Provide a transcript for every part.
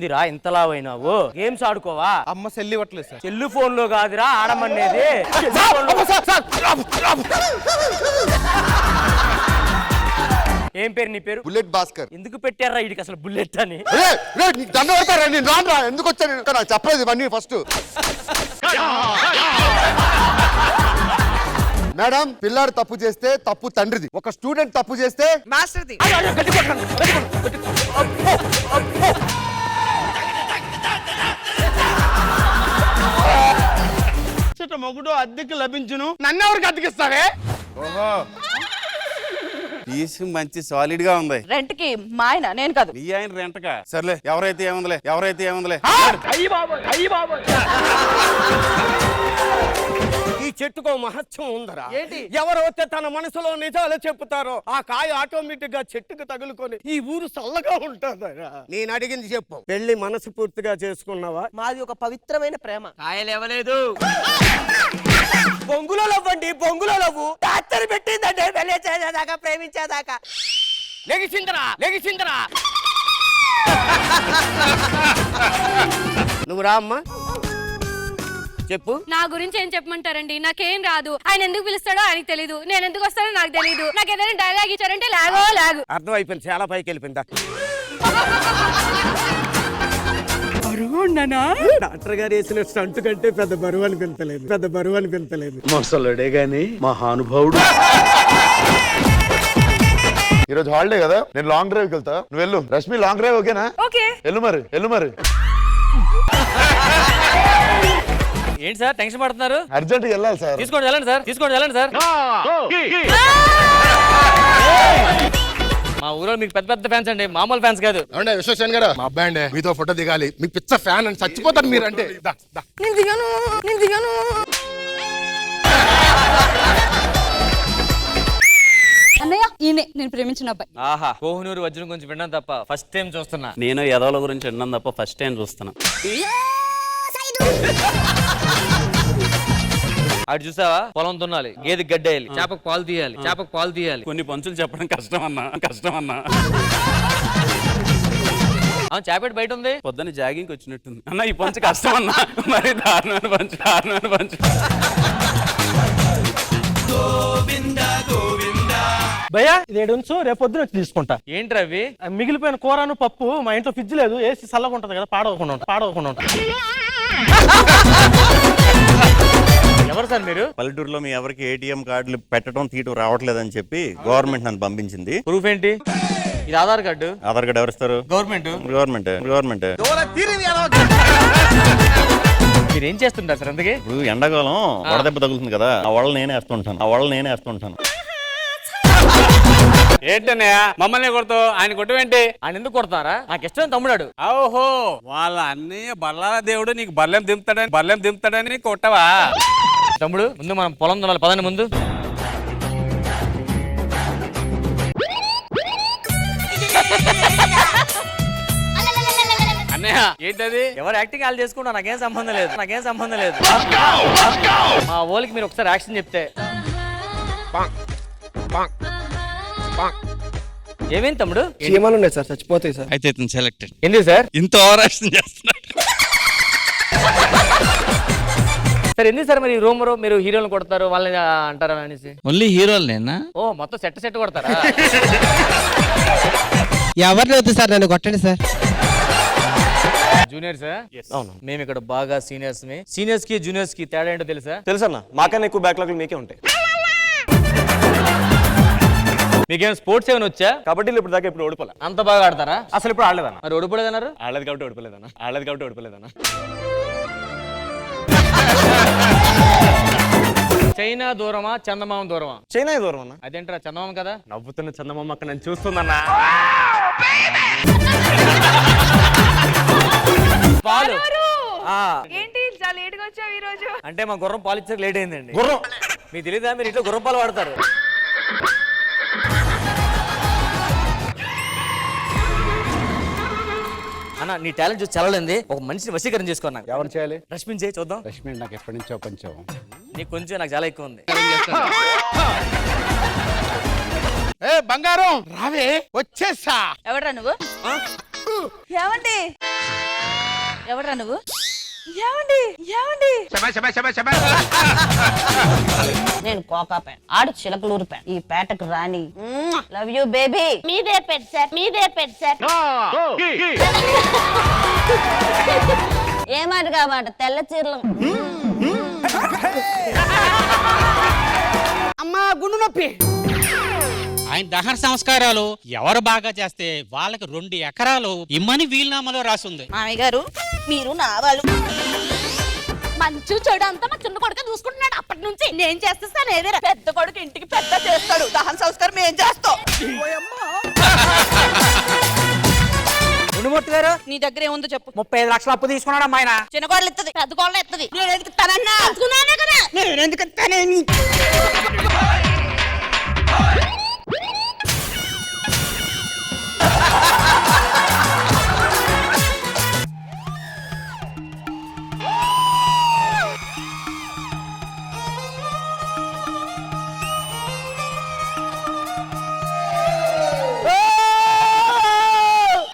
ఏందిరా ఇంతలా అయినావు? గేమ్స్ ఆడుకోవా? అమ్మ సెల్ ఇవ్వట్లేదు సార్. సెల్ ఫోన్ లో కాదురా ఆడమనేది. ఏం పేరు నీ పేరు? బుల్లెట్ భాస్కర్. ఎందుకు పెట్టారా వీడికి అసలు బుల్లెట్ అని? దండ పడతారా? నేను రానురా. ఎందుకు వచ్చాను? నాకు చెప్పలేదు ఇవన్నీ ఫస్ట్. మేడం, పిల్లాడు తప్పు చేస్తే తప్పు తండ్రిది, ఒక స్టూడెంట్ తప్పు చేస్తే మాస్టర్ది. మొగుడు అద్దెకి లభించును, నన్ను ఎవరికి అద్దెకిస్తావే? ఓహో, పీస్ మంచి సాలిడ్ గా ఉంది. రెంట్ కి మా ఆయన, నేను కాదు. నీ ఆయన రెంట్ కా? సర్లే, ఎవరైతే ఏముందిలే. ఈ చెట్టుకో మహత్యం ఉందరా. ఏంటి? ఎవరైతే తన మనసులో నిజాలు చెప్పుతారో ఆ కాయ ఆటోమేటిక్ గా చెట్టుకు తగులుకొని ఈ ఊరు చల్లగా ఉంటుందరా. నేను అడిగింది చెప్పు, పెళ్లి మనసు పూర్తిగా చేసుకున్నావా? మాది ఒక పవిత్రమైన ప్రేమ. కాయలు ఇవ్వలేదు. బొంగులో లవ్వండి, బొంగులో లవ్వు. టార్చర్ పెట్టిందంటే పెళ్లి చేసేదాకా, ప్రేమించేదాకా. లెగిసిందరా నువ్వు రా అమ్మా, చెప్పు. నా గురించి ఏం చెప్పమంటారండి? నాకేం రాదు. ఆయన ఎందుకు పిలుస్తాడో ఆయనకు తెలీదు, నేను ఎందుకు వస్తానో నాకు తెలీదు. నాకు ఏదైనా డైలాగ్ ఇచ్చారంటే లాగు. అర్థం అయిపోయింది, చాలా పైకి వెళ్ళిపోయిందా. డాక్టర్ గారు వేసిన స్టంట్ కంటే పెద్ద బరువు అనిపించలేదు. మొసలుడే గాని మహానుభావుడు. ఈరోజు హాలిడే కదా, నేను లాంగ్ డ్రైవ్కి వెళ్తా, నువ్వు వెళ్ళు. రష్మి, లాంగ్ డ్రైవ్ ఓకేనా? ఓకే. వెళ్ళు మరి. ఏంటి సార్ టెన్షన్ పడుతున్నారు? అర్జెంట్ వెళ్ళాలి సార్. తీసుకోండి వెళ్ళండి సార్. మా ఊరో మీకు పెద్ద పెద్ద ఫ్యాన్స్ అండి, మామూలు ఫ్యాన్స్ కాదు. అవునా విశ్వసేన్ గారు? మా అబ్బాయి అండి, మీతో ఫోటో దిగాలి. మీ పిచ్చ ఫ్యాన్ అని చచ్చిపోతారు మీరు అంటే. నేను దిగాను. అన్నయ్య, ఈయనే నేను ప్రేమించిన అబ్బాయి. ఆహా, కోహినూరు వజ్రం గురించి విన్నాను తప్ప ఫస్ట్ టైం చూస్తున్నా. నేను ఎదవల గురించి విన్నాను తప్ప ఫస్ట్ టైం చూస్తున్నా. అటు చూసావా, పొలం దున్నాలి, గేదె గడ్డేయాలి, చేపకు పాలు తీయాలి. కొన్ని పంచులు చెప్పడం కష్టం అన్నా. చేపేట బయట ఉంది. పొద్దున్న జాగింగ్ వచ్చినట్టుంది అన్న. ఈ పంచు కష్టం అన్నా, మరి దారుణమైన పంచు. భయ్యా, ఇది 7 ఉంచు, రేపు పొద్దున వచ్చి తీసుకుంటా. ఏంటి రవి? మిగిలిపోయిన కూరను పప్పు మా ఇంట్లో ఫ్రిడ్జ్ లేదు, ఏసీ చల్లగా ఉంటది కదా, పాడవకుండా ఉంటా. ఎవరు సార్ మీరు? పల్లెటూరులో మీ ఎవరికి ఏటీఎం కార్డులు పెట్టడం తీయటం రావట్లేదని చెప్పి గవర్నమెంట్ నన్ను పంపించింది. ప్రూఫ్ ఏంటి? ఇది ఆధార్ కార్డు ఎవరిస్తారు? గవర్నమెంట్. మీరు ఏం చేస్తుంటారు సార్? అందుకే ఇప్పుడు ఎండాకాలం వడదెబ్బ తగులుతుంది కదా, ఆ వడలు నేనే వేస్తుంటాను. ఏంటన్నయ్య మమ్మల్ని కొడతావు? ఆయన కొట్టవేంటి? ఆయన ఎందుకు కొడతారా? నాకు ఇష్టం తమ్ముడాడు. ఓహో, వాళ్ళ అన్నయ్య బల్లాల దేవుడు నీకు బల్లెం దింపుతాడని కొట్టవా? తమ్ముడు, ముందు మనం పొలం దున్నాలి, పదండి ముందు. అన్నయ్య ఏంటది? ఎవరు యాక్టింగ్ వాళ్ళు చేసుకుంటా, నాకేం సంబంధం లేదు. మా ఓలికి మీరు ఒకసారి యాక్షన్ చెప్తే. ఏమేంటి తమ్ముడు? చీమలు ఉన్నాయి సార్, చచ్చిపోతాయి సార్. అయితే సెలెక్టెడ్. ఎందుకు సార్ ఇంత ఓవర్ యాక్షన్ చేస్తున్నాడు? సార్ ఎందుకు సార్ మరి రూమ్ మీరు హీరోలు కొడతారు వాళ్ళని అంటారా అనేసి? ఓన్లీ హీరోలనేనా? ఓ, మొత్తం సెట్ కొడతారా? ఎవరిని వద్దు సార్, నన్ను కొట్టండి సార్. జూనియర్స్? అవును, మేము ఇక్కడ బాగా సీనియర్స్ కి జూనియర్స్ కి తేడా ఏంటో తెలుసన్నా, మాకన్నా ఎక్కువ బ్యాక్లాగ్ మీకే ఉంటాయి. మీకేం స్పోర్ట్స్ ఏమైనా వచ్చా? కబడ్డీలో ఇప్పుడు దాకా ఓడిపోలే. అంత బాగా ఆడతారా? అసలు ఇప్పుడు ఆడలేదన్నా. మరి ఓడిపోలేదన్నారు? ఆడలేదు కాబట్టి ఓడిపోలేదన్నా. చైనా దూరమా చందమామ దూరమా? చైనా దూరం అన్న. అదేంట్రా, చందమామ కదా. నవ్వుతున్న చందమామ అక్క నన్ను చూస్తుందన్నా. పాలు ఏంటి చాలా లేట్ గా వచ్చావు ఈ రోజు? అంటే మా గుర్రం పాలు ఇచ్చాక లేట్ అయిందండి. గుర్రం మీకు తెలీదా? మీరు ఇంట్లో గుర్రం పాలు వాడతారు. అన్న, నీ టాలెంట్ చూసి చల్లలేదు. ఒక మనిషిని వశీకరణ చేసుకున్నా. ఎవరు చేయాలి? రష్మిన్ చేయి చూద్దాం. రష్మి నాకు ఎప్పటి నుంచో కొంచెం నీకు కొంచెం, నాకు చాలా ఎక్కువ ఉంది. బంగారం రావే, వచ్చేసా. ఎవడ్రా నువ్వు? ఏమండి? ఎవడ్రా నువ్వు? ఏమండి ఏమండి? నేను కోకా పేట, ఆడు చిలకలూరు పేట, ఈ పేటకు రాని. Love you baby. మీదే పెట్ సార్, మీదే పెట్ సార్. ఏమాట కాబట్టి తెల్ల చీరలు. అమ్మా గుండు నొప్పి. ఆయన దహన సంస్కారాలు ఎవరు బాగా చేస్తే వాళ్ళకి 2 ఎకరాలు ఇమ్మని వీలునామాలో రాసుంది. మామయ్య గారు మీరు నా వాళ్ళు. మంచు చెడు అంతా మా చిన్న కొడుకు చూసుకుంటున్నాడు అప్పటి నుంచి. నేను చేస్తాను ఏదేరా. పెద్ద కొడుకు ఇంటికి పెద్ద చేస్తాడు, దహన సంస్కారం ఏం చేస్తావు? గుండుమూర్తి గారు నీ దగ్గర ఏముందో చెప్పు. 35 లక్షల అప్పు తీసుకున్నాడు అమ్మాయన. చిన్న కోడలు ఎత్తది, పెద్ద కోడలు ఎత్తది. నేను ఎందుకు ఇస్తానన్నా? అనుకున్నానే కదా. నేను ఎందుకు ఇస్తానేమి?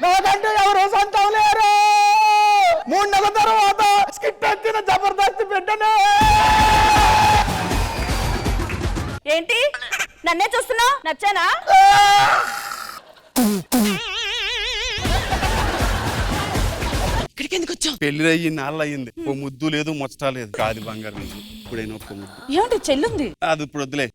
నాకంటే ఎవరు సొంతం లేరు. 3 నెలల తర్వాత స్కిట్ ఎత్తిన జబర్దస్త్ పెట్టనే. ఏంటి నన్నే చూస్తున్నావు? నచ్చానా? ఇక్కడికి ఎందుకు వచ్చావు? పెళ్లి అయ్యి నాళ్ళు అయ్యింది, ఓ ముద్దు లేదు ముచ్చట లేదు. కాదు బంగారం లేదు, ఇప్పుడైనా ఒక్క ముద్దు. ఏమండి చెల్లుంది? అది ఇప్పుడు వద్దులే.